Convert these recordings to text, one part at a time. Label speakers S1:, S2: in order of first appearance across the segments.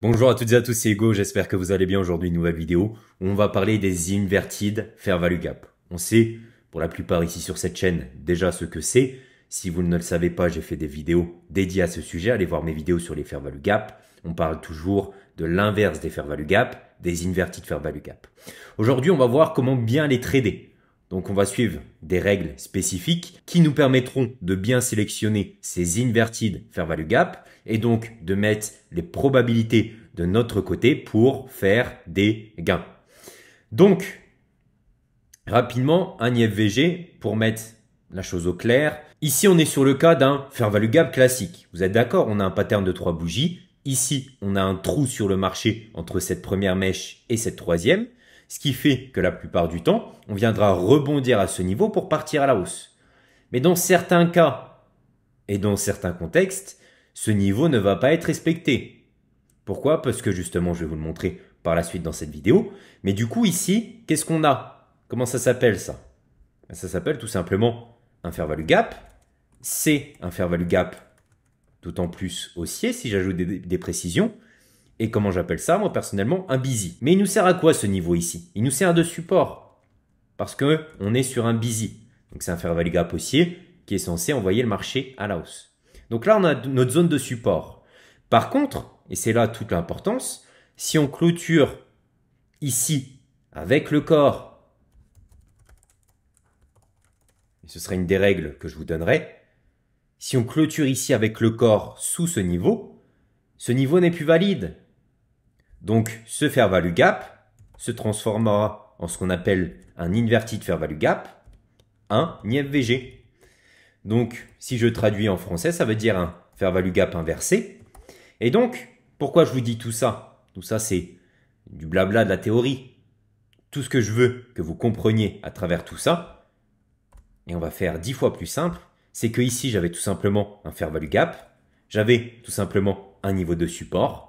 S1: Bonjour à toutes et à tous, c'est Hugo, j'espère que vous allez bien. Aujourd'hui, une nouvelle vidéo où on va parler des Inverted Fair Value Gap. On sait, pour la plupart ici sur cette chaîne, déjà ce que c'est. Si vous ne le savez pas, j'ai fait des vidéos dédiées à ce sujet. Allez voir mes vidéos sur les Fair Value Gap. On parle toujours de l'inverse des Fair Value Gap, des Inverted Fair Value Gap. Aujourd'hui, on va voir comment bien les trader. Donc on va suivre des règles spécifiques qui nous permettront de bien sélectionner ces Inverted Fair Value Gap et donc de mettre les probabilités de notre côté pour faire des gains. Donc, rapidement, un IFVG pour mettre la chose au clair. Ici, on est sur le cas d'un Fair Value Gap classique. Vous êtes d'accord? On a un pattern de 3 bougies. Ici, on a un trou sur le marché entre cette première mèche et cette troisième. Ce qui fait que la plupart du temps, on viendra rebondir à ce niveau pour partir à la hausse. Mais dans certains cas et dans certains contextes, ce niveau ne va pas être respecté. Pourquoi? Parce que justement, je vais vous le montrer par la suite dans cette vidéo. Mais du coup, ici, qu'est-ce qu'on a? Comment ça s'appelle ça? Ça s'appelle tout simplement un Fair Value Gap. C'est un Fair Value Gap d'autant plus haussier si j'ajoute des précisions. Et comment j'appelle ça? Moi, personnellement, un busy. Mais il nous sert à quoi ce niveau ici? Il nous sert de support. Parce que on est sur un busy. Donc, c'est un Fair Value Gap haussier qui est censé envoyer le marché à la hausse. Donc là, on a notre zone de support. Par contre, et c'est là toute l'importance, si on clôture ici avec le corps, et ce sera une des règles que je vous donnerai, si on clôture ici avec le corps sous ce niveau n'est plus valide. Donc, ce Fair Value Gap se transformera en ce qu'on appelle un Inverted Fair Value Gap, un IFVG. Donc, si je traduis en français, ça veut dire un Fair Value Gap inversé. Et donc, pourquoi je vous dis tout ça? Tout ça, c'est du blabla de la théorie. Tout ce que je veux que vous compreniez à travers tout ça, et on va faire 10 fois plus simple, c'est que ici, j'avais tout simplement un Fair Value Gap, j'avais tout simplement un niveau de support,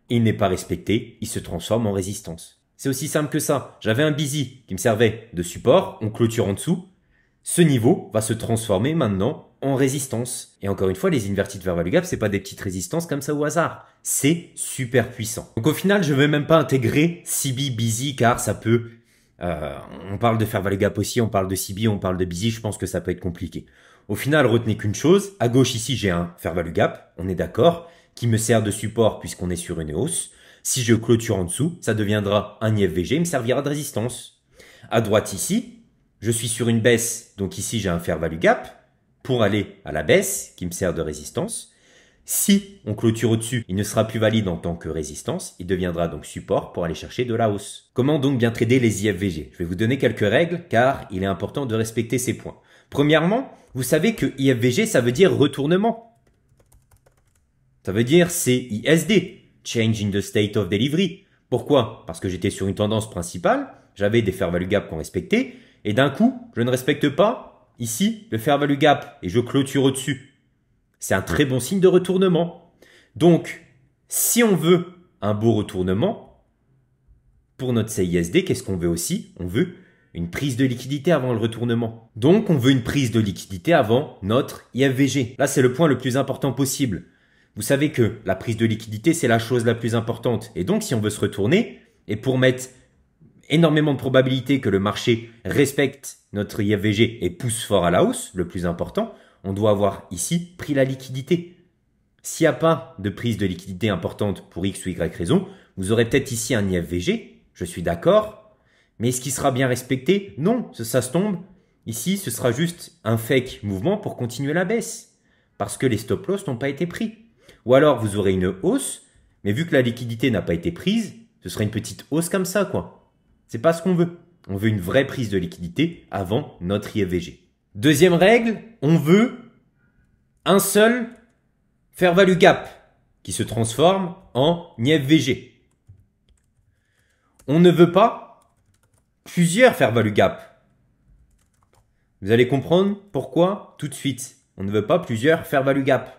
S1: il n'est pas respecté, il se transforme en résistance. C'est aussi simple que ça. J'avais un busy qui me servait de support, on clôture en dessous. Ce niveau va se transformer maintenant en résistance. Et encore une fois, les Inverted Fair Value Gap, c'est pas des petites résistances comme ça au hasard. C'est super puissant. Donc au final, je vais même pas intégrer CB, busy, car ça peut... on parle de Fair Value Gap aussi, on parle de CB, on parle de busy, je pense que ça peut être compliqué. Au final, retenez qu'une chose. À gauche ici, j'ai un Fair Value Gap, on est d'accord, qui me sert de support puisqu'on est sur une hausse. Si je clôture en dessous, ça deviendra un IFVG, il me servira de résistance. À droite ici, je suis sur une baisse, donc ici j'ai un Fair Value Gap pour aller à la baisse qui me sert de résistance. Si on clôture au-dessus, il ne sera plus valide en tant que résistance, il deviendra donc support pour aller chercher de la hausse. Comment donc bien trader les IFVG? Je vais vous donner quelques règles car il est important de respecter ces points. Premièrement, vous savez que IFVG ça veut dire retournement. Ça veut dire CISD, Change in the State of Delivery. Pourquoi? Parce que j'étais sur une tendance principale, j'avais des Fair Value Gap qu'on respectait, et d'un coup, je ne respecte pas, ici, le Fair Value Gap, et je clôture au-dessus. C'est un très bon signe de retournement. Donc, si on veut un beau retournement, pour notre CISD, qu'est-ce qu'on veut aussi? On veut une prise de liquidité avant le retournement. Donc, on veut une prise de liquidité avant notre IFVG. Là, c'est le point le plus important possible. Vous savez que la prise de liquidité, c'est la chose la plus importante. Et donc, si on veut se retourner, et pour mettre énormément de probabilité que le marché respecte notre IFVG et pousse fort à la hausse, le plus important, on doit avoir ici pris la liquidité. S'il n'y a pas de prise de liquidité importante pour X ou Y raison, vous aurez peut-être ici un IFVG, je suis d'accord, mais est-ce qu'il sera bien respecté? Non, ça se tombe. Ici, ce sera juste un fake mouvement pour continuer la baisse, parce que les stop loss n'ont pas été pris. Ou alors, vous aurez une hausse, mais vu que la liquidité n'a pas été prise, ce sera une petite hausse comme ça, quoi. C'est pas ce qu'on veut. On veut une vraie prise de liquidité avant notre IFVG. Deuxième règle, on veut un seul Fair Value Gap qui se transforme en IFVG. On ne veut pas plusieurs Fair Value Gap. Vous allez comprendre pourquoi tout de suite. On ne veut pas plusieurs Fair Value Gap.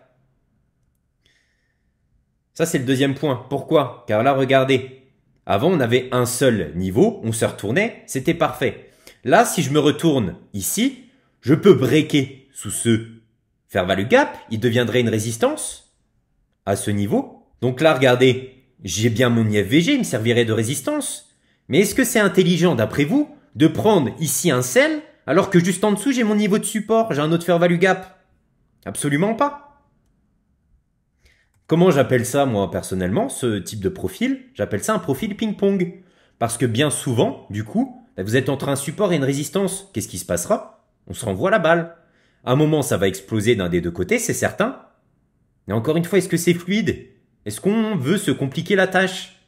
S1: Ça, c'est le deuxième point. Pourquoi? Car là, regardez. Avant, on avait un seul niveau. On se retournait. C'était parfait. Là, si je me retourne ici, je peux breaker sous ce Fair Value Gap. Il deviendrait une résistance à ce niveau. Donc là, regardez. j'ai bien mon IFVG, il me servirait de résistance. Mais est-ce que c'est intelligent, d'après vous, de prendre ici un sell, alors que juste en dessous, j'ai mon niveau de support, j'ai un autre fair value gap? Absolument pas. Comment j'appelle ça, moi, personnellement, ce type de profil? J'appelle ça un profil ping-pong. Parce que bien souvent, du coup, vous êtes entre un support et une résistance. Qu'est-ce qui se passera? On se renvoie la balle. À un moment, ça va exploser d'un des deux côtés, c'est certain. Mais encore une fois, est-ce que c'est fluide? Est-ce qu'on veut se compliquer la tâche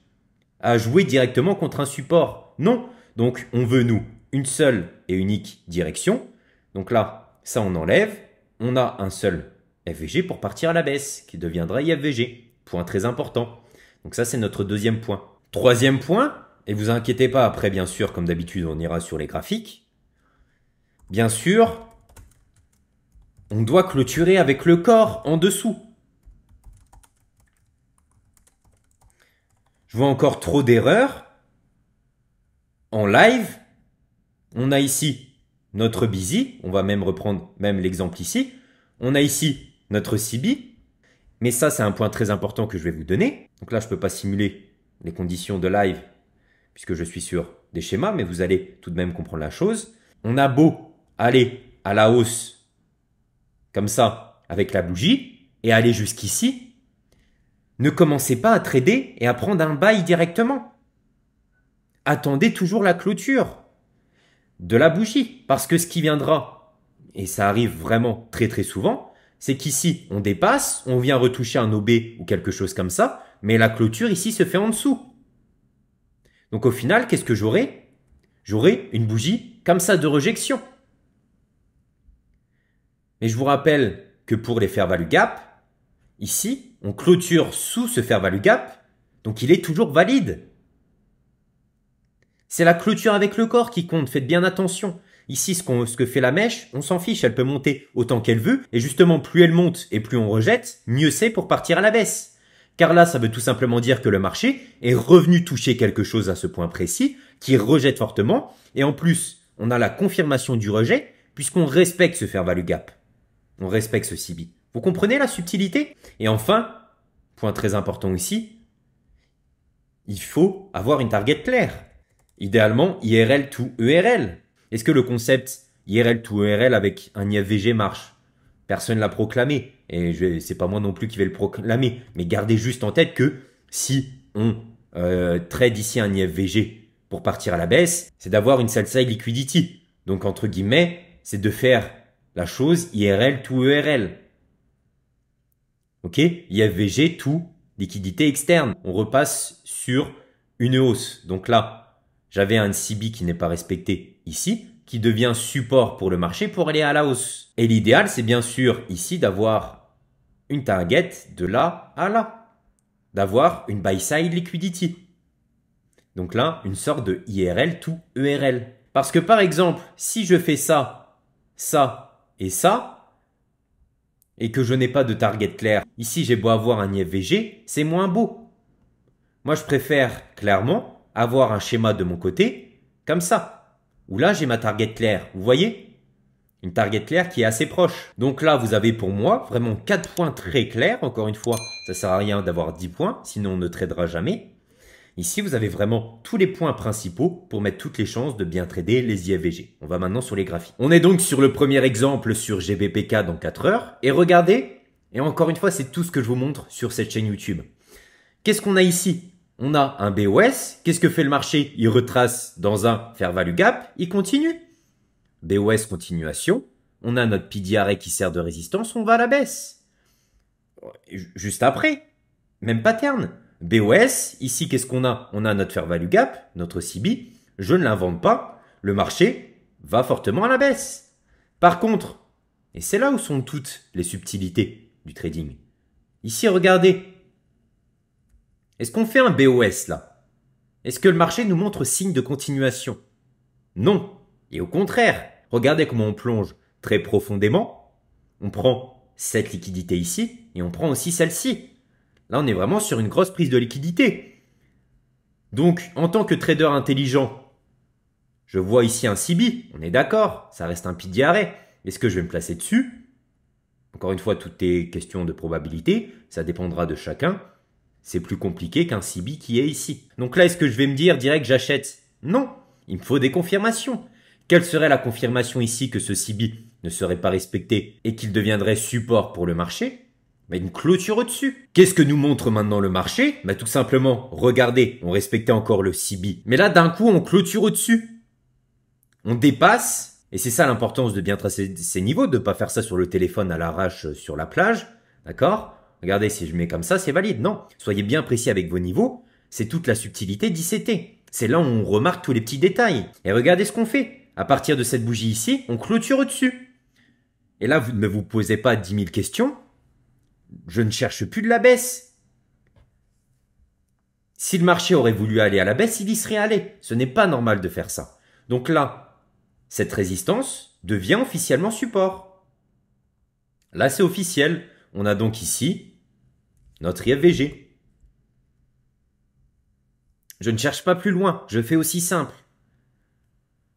S1: à jouer directement contre un support? Non. Donc, on veut, nous, une seule et unique direction. Donc là, ça, on enlève. On a un seul FVG pour partir à la baisse, qui deviendra IFVG. Point très important. Donc ça, c'est notre deuxième point. Troisième point, et vous inquiétez pas, après, bien sûr, comme d'habitude, on ira sur les graphiques. Bien sûr, on doit clôturer avec le corps en dessous. Je vois encore trop d'erreurs. En live, on a ici notre busy. On va même reprendre l'exemple ici. On a ici notre CB. Mais ça, c'est un point très important que je vais vous donner. Donc là, je ne peux pas simuler les conditions de live puisque je suis sur des schémas, mais vous allez tout de même comprendre la chose. On a beau aller à la hausse comme ça avec la bougie et aller jusqu'ici. Ne commencez pas à trader et à prendre un buy directement. Attendez toujours la clôture de la bougie. Parce que ce qui viendra, et ça arrive vraiment très très souvent, c'est qu'ici on dépasse, on vient retoucher un OB ou quelque chose comme ça, mais la clôture ici se fait en dessous. Donc au final, qu'est-ce que j'aurai? J'aurai une bougie comme ça de rejection. Mais je vous rappelle que pour les fair value gap, ici, on clôture sous ce fair value gap, donc il est toujours valide. C'est la clôture avec le corps qui compte, faites bien attention. Ici, ce que fait la mèche, on s'en fiche, elle peut monter autant qu'elle veut, et justement, plus elle monte et plus on rejette, mieux c'est pour partir à la baisse. Car là, ça veut tout simplement dire que le marché est revenu toucher quelque chose à ce point précis, qui rejette fortement, et en plus, on a la confirmation du rejet, puisqu'on respecte ce fair value gap. On respecte ce CB. Vous comprenez la subtilité? Et enfin, point très important ici, il faut avoir une target claire. Idéalement, IRL to ERL. Est-ce que le concept IRL to ERL avec un IFVG marche? Personne ne l'a proclamé. Et c'est pas moi non plus qui vais le proclamer. Mais gardez juste en tête que si on trade ici un IFVG pour partir à la baisse, c'est d'avoir une sell side liquidity. Donc entre guillemets, c'est de faire la chose IRL to ERL. Ok? IFVG to liquidité externe. On repasse sur une hausse. Donc là, j'avais un CB qui n'est pas respecté ici, qui devient support pour le marché pour aller à la hausse. Et l'idéal, c'est bien sûr ici d'avoir une target de là à là. D'avoir une buy side liquidity. Donc là, une sorte de IRL to ERL. Parce que par exemple, si je fais ça, ça et ça, et que je n'ai pas de target clair, ici j'ai beau avoir un IFVG, c'est moins beau. Moi, je préfère clairement avoir un schéma de mon côté, comme ça, où là, j'ai ma target claire. Vous voyez? Une target claire qui est assez proche. Donc là, vous avez pour moi vraiment 4 points très clairs. Encore une fois, ça sert à rien d'avoir 10 points, sinon on ne tradera jamais. Ici, vous avez vraiment tous les points principaux pour mettre toutes les chances de bien trader les IFVG. On va maintenant sur les graphiques. On est donc sur le premier exemple sur GBPK dans 4 heures. Et regardez, et encore une fois, c'est tout ce que je vous montre sur cette chaîne YouTube. Qu'est-ce qu'on a ici? On a un BOS. Qu'est-ce que fait le marché? Il retrace dans un fair value gap. Il continue. BOS continuation. On a notre PDRA qui sert de résistance. On va à la baisse. Juste après, même pattern. BOS, ici, qu'est-ce qu'on a? On a notre fair value gap, notre CB. Je ne l'invente pas. Le marché va fortement à la baisse. Par contre, et c'est là où sont toutes les subtilités du trading. Ici, regardez. Est-ce qu'on fait un BOS là? Est-ce que le marché nous montre signe de continuation? Non. Et au contraire, regardez comment on plonge très profondément. On prend cette liquidité ici et on prend aussi celle-ci. Là, on est vraiment sur une grosse prise de liquidité. Donc, en tant que trader intelligent, je vois ici un CB. On est d'accord, ça reste un PDRA. Est-ce que je vais me placer dessus? Encore une fois, tout est question de probabilité. Ça dépendra de chacun. C'est plus compliqué qu'un CB qui est ici. Donc là, est-ce que je vais me dire direct j'achète? Non, il me faut des confirmations. Quelle serait la confirmation ici que ce CB ne serait pas respecté et qu'il deviendrait support pour le marché? Une clôture au-dessus. Qu'est-ce que nous montre maintenant le marché? Tout simplement, regardez, on respectait encore le CB. Mais là, d'un coup, on clôture au-dessus. On dépasse, et c'est ça l'importance de bien tracer ces niveaux, de ne pas faire ça sur le téléphone à l'arrache sur la plage. D'accord? Regardez, si je mets comme ça, c'est valide. Non, soyez bien précis avec vos niveaux. C'est toute la subtilité d'ICT. C'est là où on remarque tous les petits détails. Et regardez ce qu'on fait. À partir de cette bougie ici, on clôture au-dessus. Et là, vous ne vous posez pas 10 000 questions. Je ne cherche plus de la baisse. Si le marché aurait voulu aller à la baisse, il y serait allé. Ce n'est pas normal de faire ça. Donc là, cette résistance devient officiellement support. Là, c'est officiel. On a donc ici notre IFVG. Je ne cherche pas plus loin. Je fais aussi simple.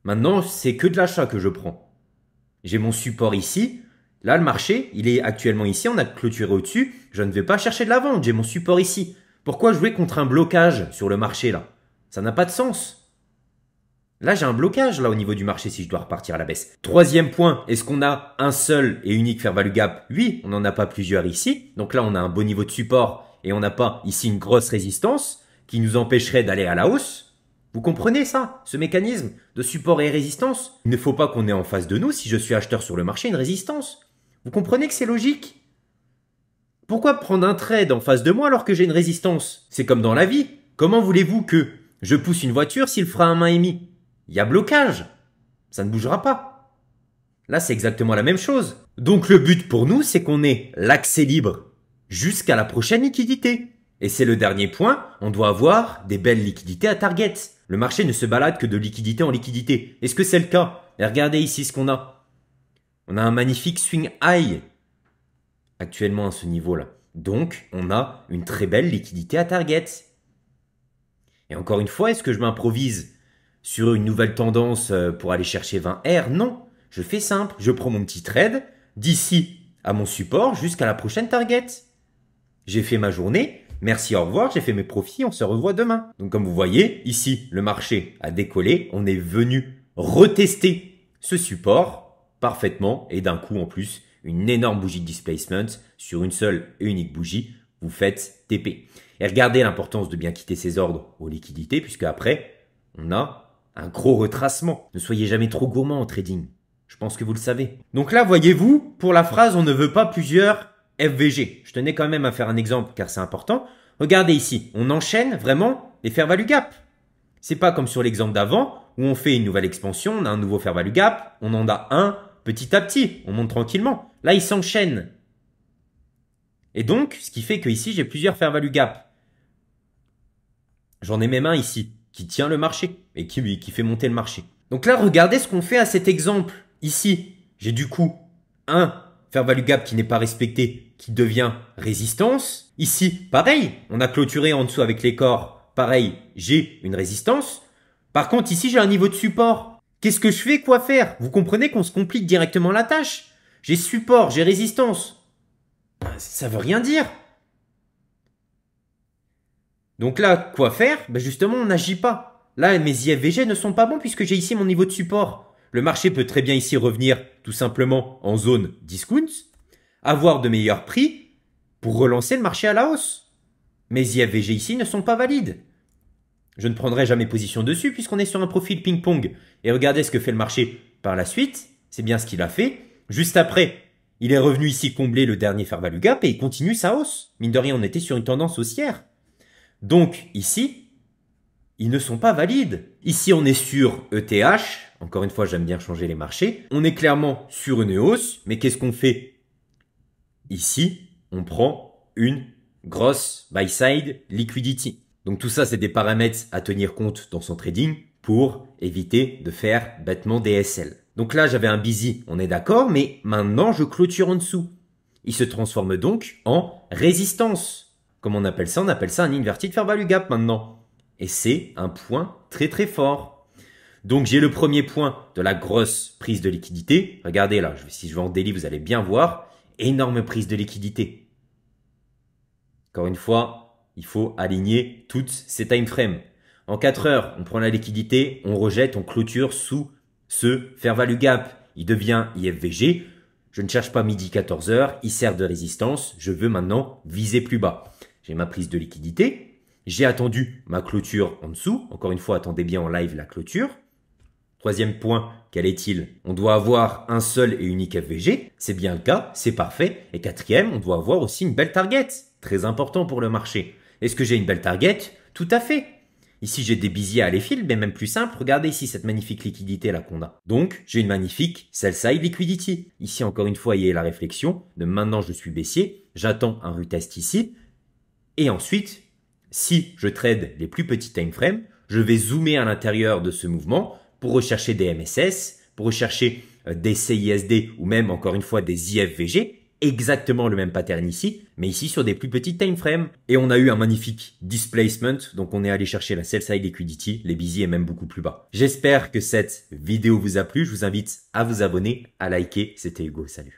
S1: Maintenant, c'est que de l'achat que je prends. J'ai mon support ici. Là, le marché, il est actuellement ici. On a clôturé au-dessus. Je ne vais pas chercher de la vente. J'ai mon support ici. Pourquoi jouer contre un blocage sur le marché là? Ça n'a pas de sens. Là, j'ai un blocage là au niveau du marché si je dois repartir à la baisse. Troisième point, est-ce qu'on a un seul et unique fair value gap? Oui, on n'en a pas plusieurs ici. Donc là, on a un bon niveau de support et on n'a pas ici une grosse résistance qui nous empêcherait d'aller à la hausse. Vous comprenez ça, ce mécanisme de support et résistance? Il ne faut pas qu'on ait en face de nous, si je suis acheteur sur le marché, une résistance. Vous comprenez que c'est logique? Pourquoi prendre un trade en face de moi alors que j'ai une résistance? C'est comme dans la vie. Comment voulez-vous que je pousse une voiture s'il fera un main émis? Il y a blocage. Ça ne bougera pas. Là, c'est exactement la même chose. Donc le but pour nous, c'est qu'on ait l'accès libre jusqu'à la prochaine liquidité. Et c'est le dernier point, on doit avoir des belles liquidités à target. Le marché ne se balade que de liquidité en liquidité. Est-ce que c'est le cas? Et regardez ici ce qu'on a. On a un magnifique swing high actuellement à ce niveau-là. Donc, on a une très belle liquidité à target. Et encore une fois, est-ce que je m'improvise sur une nouvelle tendance pour aller chercher 20 R? Non, je fais simple. Je prends mon petit trade d'ici à mon support jusqu'à la prochaine target. J'ai fait ma journée. Merci, au revoir, j'ai fait mes profits, on se revoit demain. Donc comme vous voyez, ici, le marché a décollé, on est venu retester ce support parfaitement et d'un coup en plus, une énorme bougie de displacement sur une seule et unique bougie, vous faites TP. Et regardez l'importance de bien quitter ces ordres aux liquidités puisque après, on a un gros retracement. Ne soyez jamais trop gourmand en trading. Je pense que vous le savez. Donc là, voyez-vous, pour la phrase, on ne veut pas plusieurs FVG. Je tenais quand même à faire un exemple car c'est important. Regardez ici, on enchaîne vraiment les fair value gap. C'est pas comme sur l'exemple d'avant où on fait une nouvelle expansion, on a un nouveau fair value gap, on en a un petit à petit, on monte tranquillement. Là, il s'enchaîne. Et donc, ce qui fait que ici, j'ai plusieurs fair value gap. J'en ai même un ici qui tient le marché et qui fait monter le marché. Donc là, regardez ce qu'on fait à cet exemple. Ici, j'ai du coup un fair value gap qui n'est pas respecté, qui devient résistance. Ici, pareil, on a clôturé en dessous avec les corps. Pareil, j'ai une résistance. Par contre, ici, j'ai un niveau de support. Qu'est-ce que je fais? Quoi faire? Vous comprenez qu'on se complique directement la tâche. J'ai support, j'ai résistance. Ça veut rien dire. Donc là, quoi faire? Justement, on n'agit pas. Là, mes IFVG ne sont pas bons puisque j'ai ici mon niveau de support. Le marché peut très bien ici revenir tout simplement en zone discount, avoir de meilleurs prix pour relancer le marché à la hausse. Mes IFVG ici ne sont pas valides. Je ne prendrai jamais position dessus puisqu'on est sur un profil ping-pong. Et regardez ce que fait le marché par la suite. C'est bien ce qu'il a fait. Juste après, il est revenu ici combler le dernier fair value gap et il continue sa hausse. Mine de rien, on était sur une tendance haussière. Donc ici, ils ne sont pas valides. Ici, on est sur ETH. Encore une fois, j'aime bien changer les marchés. On est clairement sur une hausse. Mais qu'est-ce qu'on fait? Ici, on prend une grosse buy-side liquidity. Donc tout ça, c'est des paramètres à tenir compte dans son trading pour éviter de faire bêtement des SL. Donc là, j'avais un busy, on est d'accord, mais maintenant, je clôture en dessous. Il se transforme donc en résistance. Comme on appelle ça un inverted fair value gap maintenant. Et c'est un point très très fort. Donc j'ai le premier point de la grosse prise de liquidité. Regardez là, si je vais en daily, vous allez bien voir. Énorme prise de liquidité. Encore une fois, il faut aligner toutes ces time frames. En 4 heures, on prend la liquidité, on rejette, on clôture sous ce fair value gap. Il devient IFVG. Je ne cherche pas midi 14 heures, il sert de résistance. Je veux maintenant viser plus bas. J'ai ma prise de liquidité. J'ai attendu ma clôture en dessous. Encore une fois, attendez bien en live la clôture. Troisième point, quel est-il? On doit avoir un seul et unique FVG. C'est bien le cas, c'est parfait. Et quatrième, on doit avoir aussi une belle target. Très important pour le marché. Est-ce que j'ai une belle target? Tout à fait. Ici, j'ai des bisiers à l'effil, mais même plus simple. Regardez ici cette magnifique liquidité là qu'on a. Donc, j'ai une magnifique sell-side liquidity. Ici, encore une fois, il y a la réflexion de maintenant je suis baissier. J'attends un retest ici. Et ensuite, si je trade les plus petits time frames, je vais zoomer à l'intérieur de ce mouvement pour rechercher des MSS, pour rechercher des CISD ou même encore une fois des IFVG. Exactement le même pattern ici, mais ici sur des plus petits time frames. Et on a eu un magnifique displacement, donc on est allé chercher la sell side liquidity, les bisiers est même beaucoup plus bas. J'espère que cette vidéo vous a plu, je vous invite à vous abonner, à liker, c'était Hugo, salut.